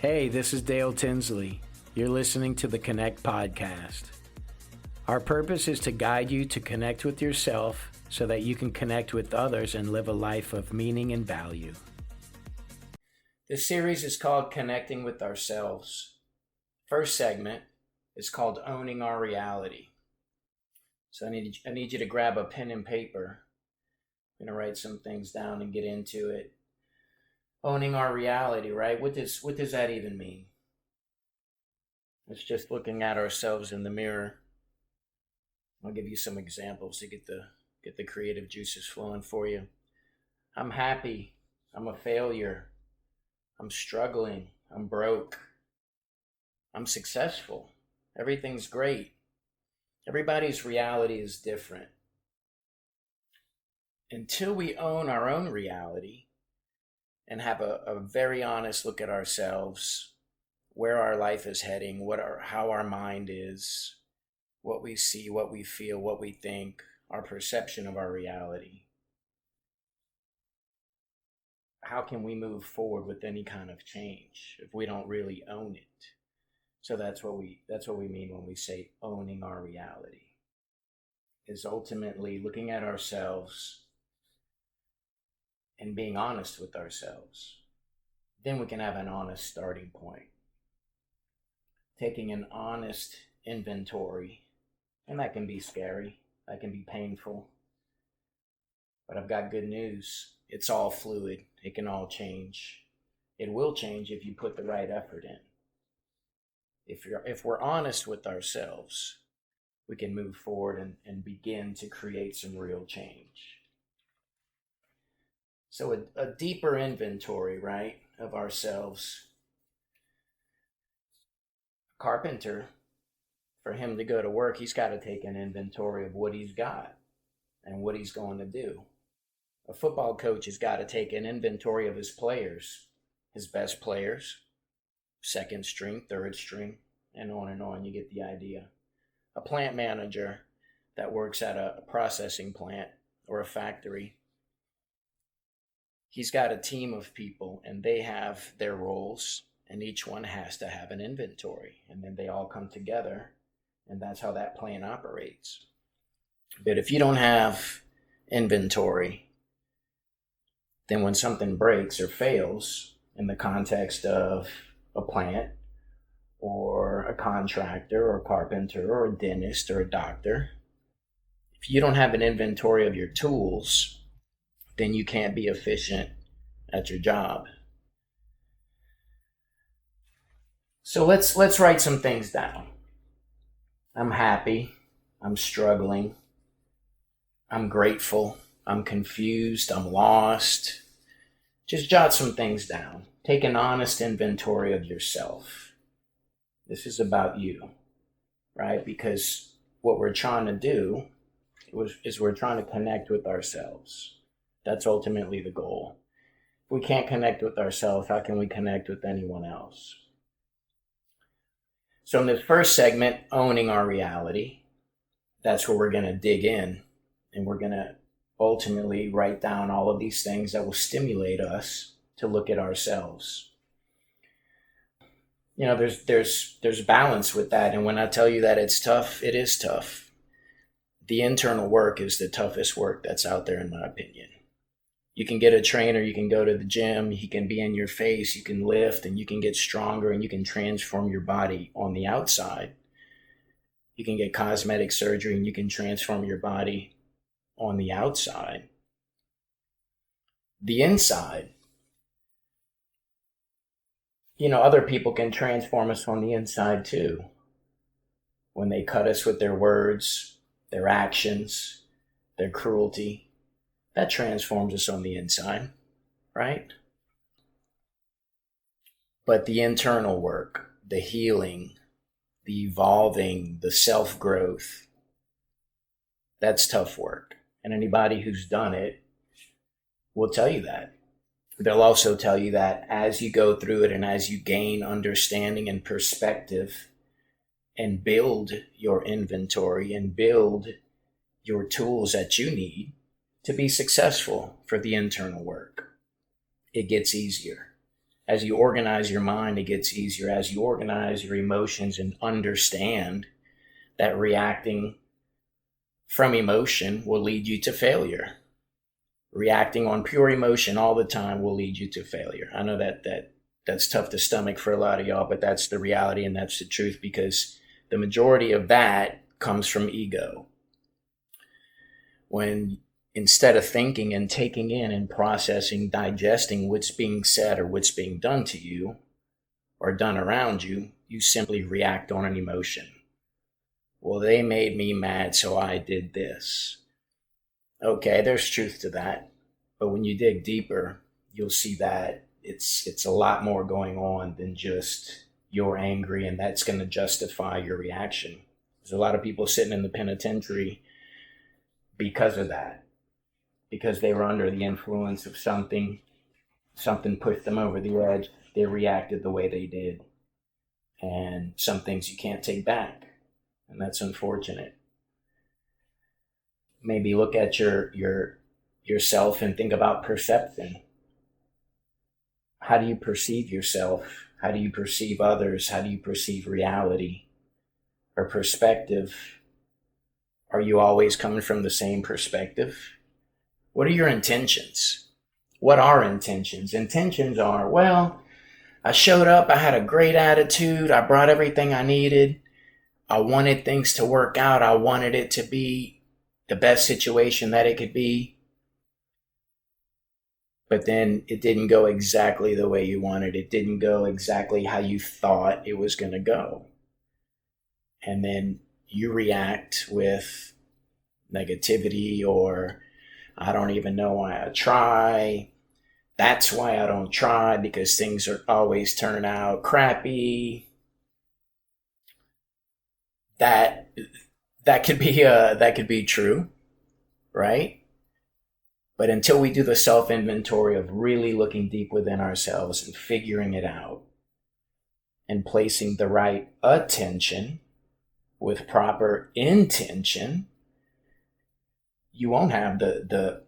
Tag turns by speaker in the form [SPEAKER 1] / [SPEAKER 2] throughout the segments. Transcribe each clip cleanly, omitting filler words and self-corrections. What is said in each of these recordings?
[SPEAKER 1] Hey, this is Dale Tinsley. You're listening to the Connect Podcast. Our purpose is to guide you to connect with yourself so that you can connect with others and live a life of meaning and value. This series is called Connecting with Ourselves. First segment is called Owning Our Reality. So I need you to grab a pen and paper. I'm going to write some things down and get into it. Owning our reality, right? What does that even mean? It's just looking at ourselves in the mirror. I'll give you some examples to get the creative juices flowing for you. I'm happy. I'm a failure. I'm struggling. I'm broke. I'm successful. Everything's great. Everybody's reality is different. Until we own our own reality and have a very honest look at ourselves, where our life is heading, how our mind is, what we see, what we feel, what we think, our perception of our reality. How can we move forward with any kind of change if we don't really own it? So that's what we mean when we say owning our reality. Is ultimately looking at ourselves and being honest with ourselves. Then we can have an honest starting point. Taking an honest inventory, and that can be scary, that can be painful. But I've got good news. It's all fluid. It can all change. It will change if you put the right effort in. If we're honest with ourselves, we can move forward and begin to create some real change. So a deeper inventory, right, of ourselves. A carpenter, for him to go to work, he's got to take an inventory of what he's got and what he's going to do. A football coach has got to take an inventory of his players, his best players, second string, third string, and on, you get the idea. A plant manager that works at a processing plant or a factory, he's got a team of people and they have their roles and each one has to have an inventory, and then they all come together, and that's how that plant operates. But if you don't have inventory, then when something breaks or fails in the context of a plant or a contractor or a carpenter or a dentist or a doctor, if you don't have an inventory of your tools, then you can't be efficient at your job. So let's write some things down. I'm happy. I'm struggling. I'm grateful. I'm confused. I'm lost. Just jot some things down. Take an honest inventory of yourself. This is about you, right? Because what we're trying to do is we're trying to connect with ourselves. That's ultimately the goal. If we can't connect with ourselves, how can we connect with anyone else? So in this first segment, owning our reality, that's where we're going to dig in, and we're going to ultimately write down all of these things that will stimulate us to look at ourselves. You know, there's balance with that, and when I tell you that it's tough, it is tough. The internal work is the toughest work that's out there, in my opinion. You can get a trainer, you can go to the gym, he can be in your face, you can lift, and you can get stronger, and you can transform your body on the outside. You can get cosmetic surgery, and you can transform your body on the outside. The inside, other people can transform us on the inside too. When they cut us with their words, their actions, their cruelty, that transforms us on the inside, right? But the internal work, the healing, the evolving, the self-growth, that's tough work. And anybody who's done it will tell you that. They'll also tell you that as you go through it and as you gain understanding and perspective and build your inventory and build your tools that you need to be successful for the internal work, it gets easier As you organize your mind, it gets easier. As you organize your emotions and understand that reacting from emotion will lead you to failure. Reacting on pure emotion all the time will lead you to failure. I know that's tough to stomach for a lot of y'all, but that's the reality and that's the truth, because the majority of that comes from ego. When instead of thinking and taking in and processing, digesting what's being said or what's being done to you or done around you, you simply react on an emotion. Well, they made me mad, so I did this. Okay, there's truth to that. But when you dig deeper, you'll see that it's a lot more going on than just you're angry and that's going to justify your reaction. There's a lot of people sitting in the penitentiary because of that, because they were under the influence of something pushed them over the edge, they reacted the way they did. And some things you can't take back, and that's unfortunate. Maybe look at yourself and think about perception. How do you perceive yourself? How do you perceive others? How do you perceive reality or perspective? Are you always coming from the same perspective? What are your intentions? What are intentions? Intentions are, well, I showed up, I had a great attitude, I brought everything I needed, I wanted things to work out, I wanted it to be the best situation that it could be. But then it didn't go exactly the way you wanted. It didn't go exactly how you thought it was going to go. And then you react with negativity, or I don't even know why I try. That's why I don't try, because things are always turn out crappy. That could be true, right? But until we do the self-inventory of really looking deep within ourselves and figuring it out and placing the right attention with proper intention, you won't have the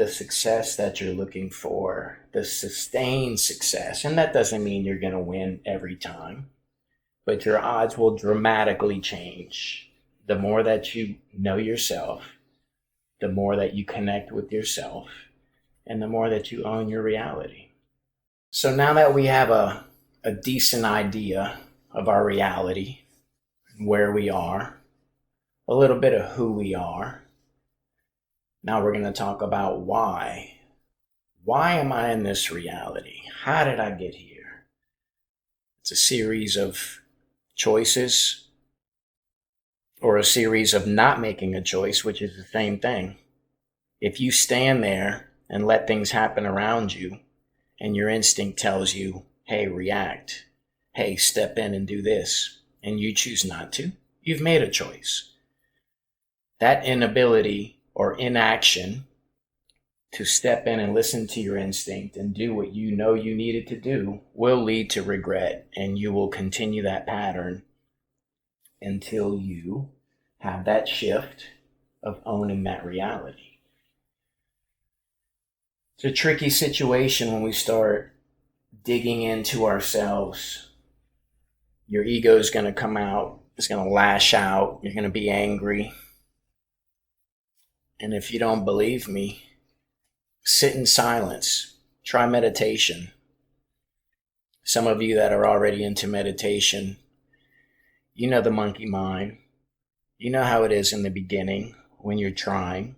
[SPEAKER 1] success that you're looking for, the sustained success. And that doesn't mean you're going to win every time, but your odds will dramatically change. The more that you know yourself, the more that you connect with yourself, and the more that you own your reality. So now that we have a decent idea of our reality, where we are, a little bit of who we are, now we're going to talk about why. Why am I in this reality? How did I get here? It's a series of choices, or a series of not making a choice, which is the same thing. If you stand there and let things happen around you, and your instinct tells you, hey, react, hey, step in and do this, and you choose not to, you've made a choice. That inability or inaction to step in and listen to your instinct and do what you know you needed to do will lead to regret, and you will continue that pattern until you have that shift of owning that reality. It's a tricky situation when we start digging into ourselves. Your ego is going to come out, it's going to lash out, you're going to be angry. And if you don't believe me, sit in silence, try meditation. Some of you that are already into meditation, you know the monkey mind. You know how it is in the beginning when you're trying.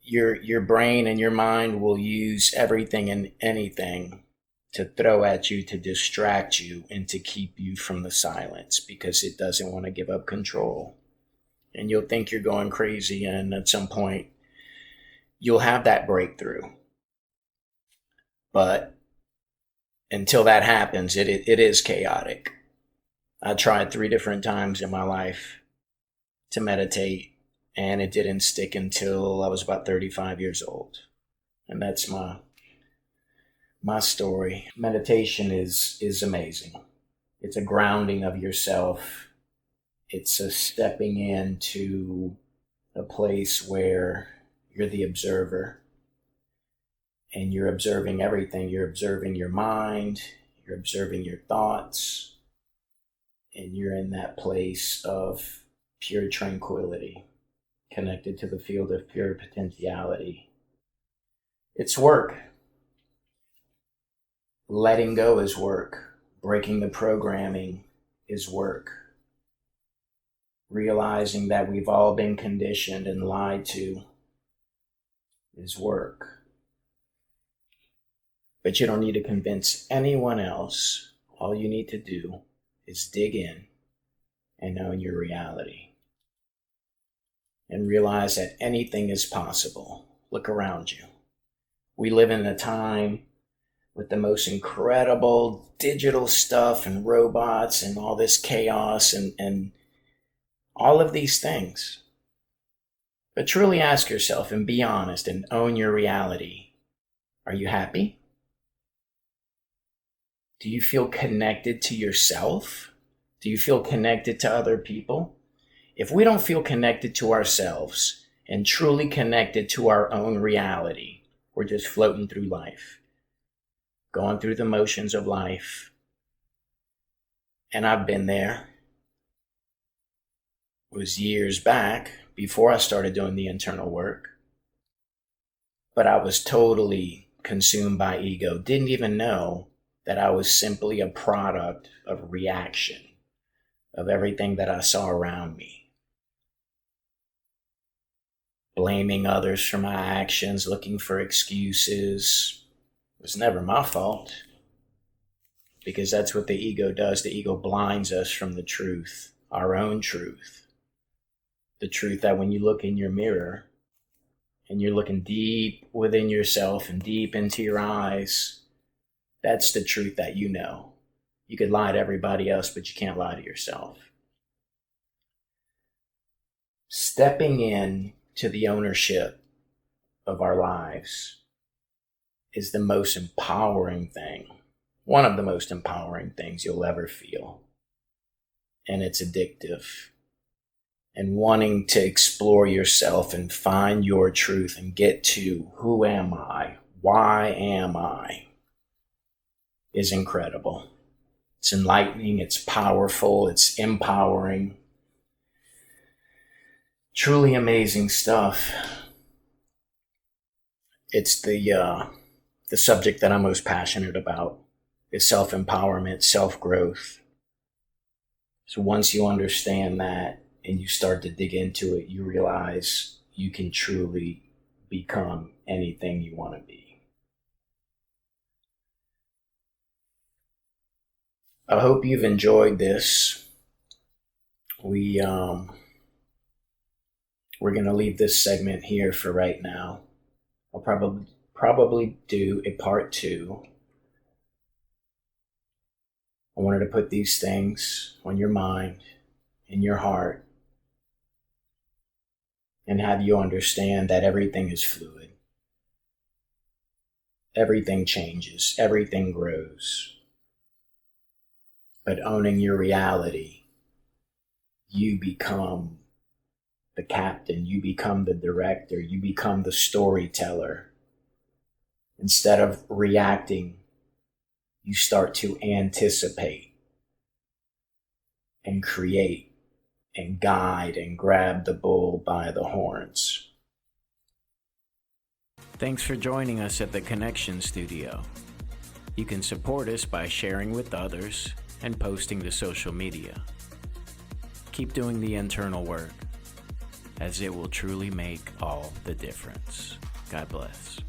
[SPEAKER 1] Your brain and your mind will use everything and anything to throw at you, to distract you, and to keep you from the silence, because it doesn't want to give up control. And you'll think you're going crazy, and at some point you'll have that breakthrough. But until that happens, it is chaotic. I tried 3 different times in my life to meditate, and it didn't stick until I was about 35 years old. And that's my story. Meditation is amazing. It's a grounding of yourself. It's a stepping into a place where you're the observer, and you're observing everything. You're observing your mind, you're observing your thoughts, and you're in that place of pure tranquility, connected to the field of pure potentiality. It's work. Letting go is work. Breaking the programming is work. Realizing that we've all been conditioned and lied to is work. But you don't need to convince anyone else. All you need to do is dig in and know your reality. And realize that anything is possible. Look around you. We live in a time with the most incredible digital stuff and robots and all this chaos and all of these things. But truly ask yourself and be honest and own your reality. Are you happy? Do you feel connected to yourself? Do you feel connected to other people? If we don't feel connected to ourselves and truly connected to our own reality, we're just floating through life, going through the motions of life. And I've been there. It was years back before I started doing the internal work. But I was totally consumed by ego. Didn't even know that I was simply a product of reaction of everything that I saw around me. Blaming others for my actions, looking for excuses. It was never my fault, because that's what the ego does. The ego blinds us from the truth, our own truth. The truth that when you look in your mirror and you're looking deep within yourself and deep into your eyes, that's the truth that you know. You could lie to everybody else, but you can't lie to yourself. Stepping in to the ownership of our lives is the most empowering thing, one of the most empowering things you'll ever feel. And it's addictive. And wanting to explore yourself and find your truth and get to who am I? Why am I? Is incredible. It's enlightening, it's powerful, it's empowering. Truly amazing stuff. It's the subject that I'm most passionate about, is self-empowerment, self-growth. So once you understand that and you start to dig into it, you realize you can truly become anything you want to be. I hope you've enjoyed this. We're going to leave this segment here for right now. I'll probably do a part 2. I wanted to put these things on your mind, in your heart, and have you understand that everything is fluid. Everything changes, everything grows. But owning your reality, you become the captain, you become the director, you become the storyteller. Instead of reacting, you start to anticipate and create and guide and grab the bull by the horns.
[SPEAKER 2] Thanks for joining us at the Connection Studio. You can support us by sharing with others and posting to social media. Keep doing the internal work, as it will truly make all the difference. God bless.